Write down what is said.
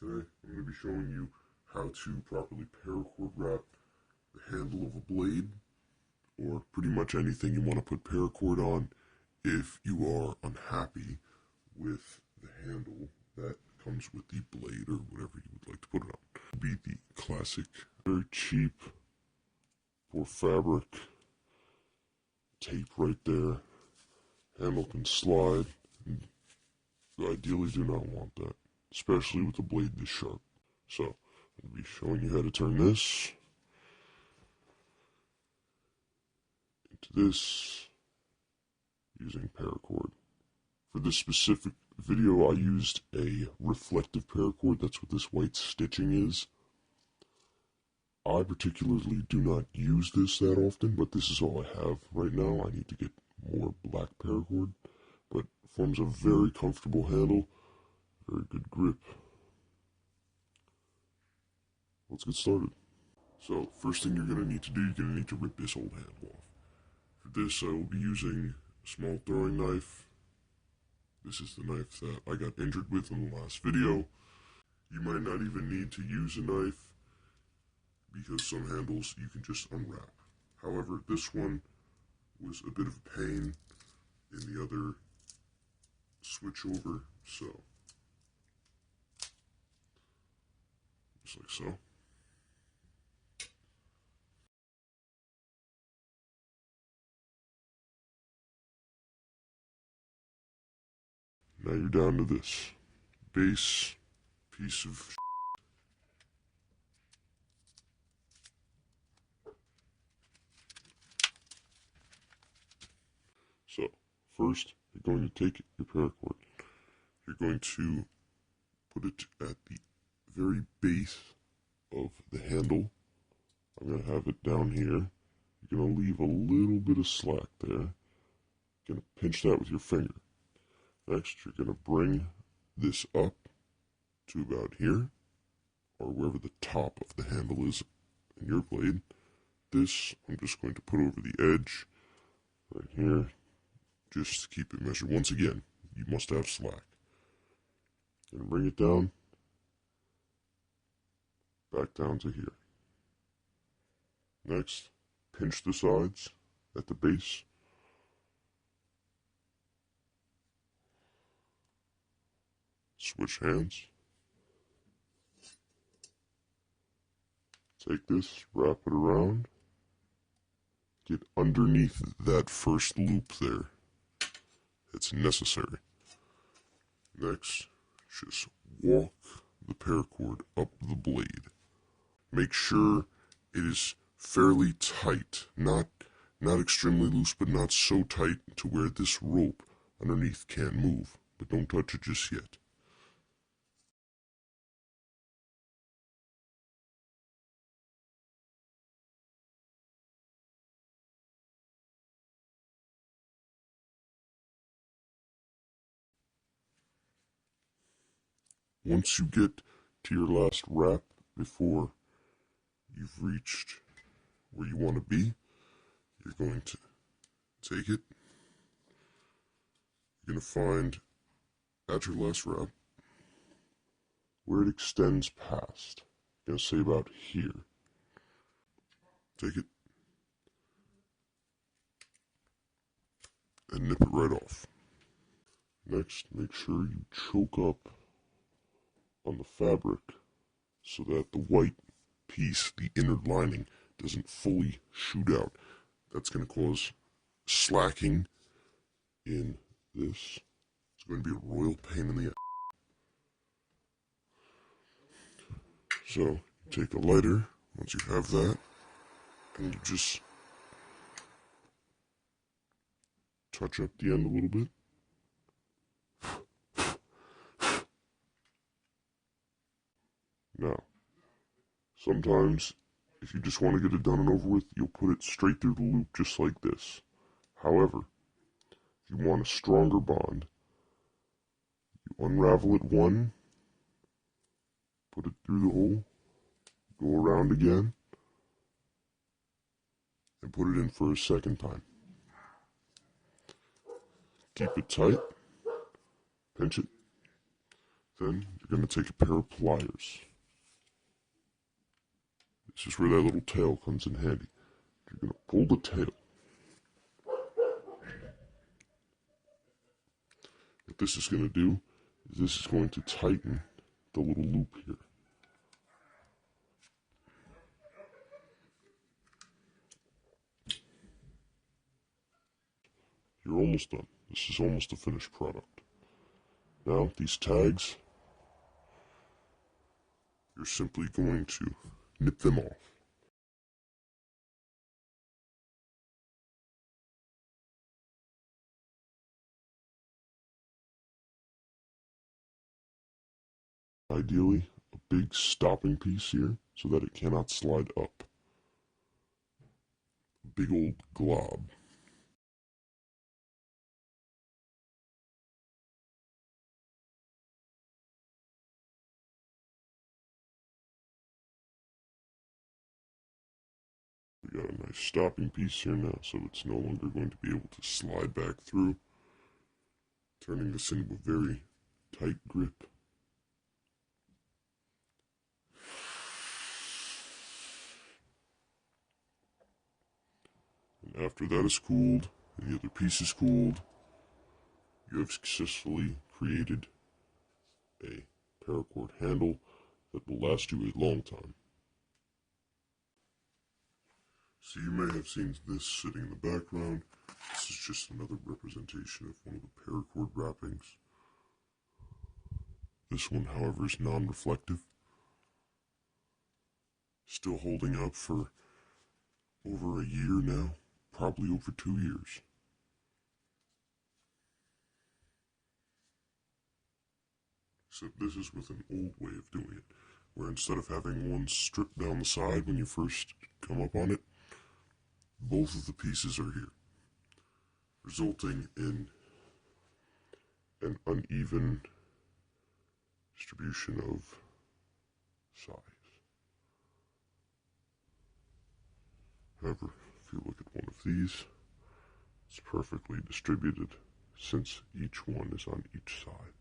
Today I'm going to be showing you how to properly paracord wrap the handle of a blade, or pretty much anything you want to put paracord on if you are unhappy with the handle that comes with the blade or whatever you would like to put it on. It would be the classic, very cheap for fabric tape right there. Handle can slide. You ideally do not want that, especially with a blade this sharp. So, I'll be showing you how to turn this into this using paracord. For this specific video, I used a reflective paracord. That's what this white stitching is. I particularly do not use this that often, but this is all I have right now. I need to get more black paracord, but it forms a very comfortable handle, very good grip. Let's get started. So, first thing you're going to need to do, you're going to need to rip this old handle off. For this, I will be using a small throwing knife. This is the knife that I got injured with in the last video. You might not even need to use a knife, because some handles you can just unwrap. However, this one was a bit of a pain in the other switch over, so just like so. Now you're down to this base piece of So, first, you're going to take your paracord. You're going to put it at the very base of the handle. I'm going to have it down here. You're going to leave a little bit of slack there. You're going to pinch that with your finger. Next, you're going to bring this up to about here, or wherever the top of the handle is in your blade. This, I'm just going to put over the edge, right here, just to keep it measured. Once again, you must have slack. Going to bring it down, back down to here. Next, pinch the sides at the base. Switch hands. Take this, wrap it around. Get underneath that first loop there. It's necessary. Next, just walk the paracord up the blade. Make sure it is fairly tight, not extremely loose, but not so tight to where this rope underneath can't move. But don't touch it just yet. Once you get to your last wrap before you've reached where you want to be, you're going to take it. You're going to find at your last wrap where it extends past. I'm going to say about here. Take it and nip it right off. Next, make sure you choke up on the fabric so that the white piece, the inner lining, doesn't fully shoot out. That's going to cause slacking in this. It's going to be a royal pain in the ass. So, take a lighter, once you have that, and you just touch up the end a little bit. Now, sometimes, if you just want to get it done and over with, you'll put it straight through the loop just like this. However, if you want a stronger bond, you unravel it one, put it through the hole, go around again, and put it in for a second time. Keep it tight, pinch it, Then you're going to take a pair of pliers. This is where that little tail comes in handy. You're going to pull the tail. What this is going to do is this is going to tighten the little loop here. You're almost done. This is almost a finished product. Now, these tags, you're simply going to nip them off. Ideally, a big stopping piece here so that it cannot slide up. A big old glob. We got a nice stopping piece here now, so it's no longer going to be able to slide back through, turning this into a very tight grip. And after that is cooled, and the other piece is cooled, you have successfully created a paracord handle that will last you a long time. So you may have seen this sitting in the background. This is just another representation of one of the paracord wrappings. This one, however, is non-reflective. Still holding up for over a year now, probably over 2 years. Except this is with an old way of doing it, where instead of having one stripped down the side when you first come up on it, both of the pieces are here, resulting in an uneven distribution of size. However, if you look at one of these, it's perfectly distributed since each one is on each side.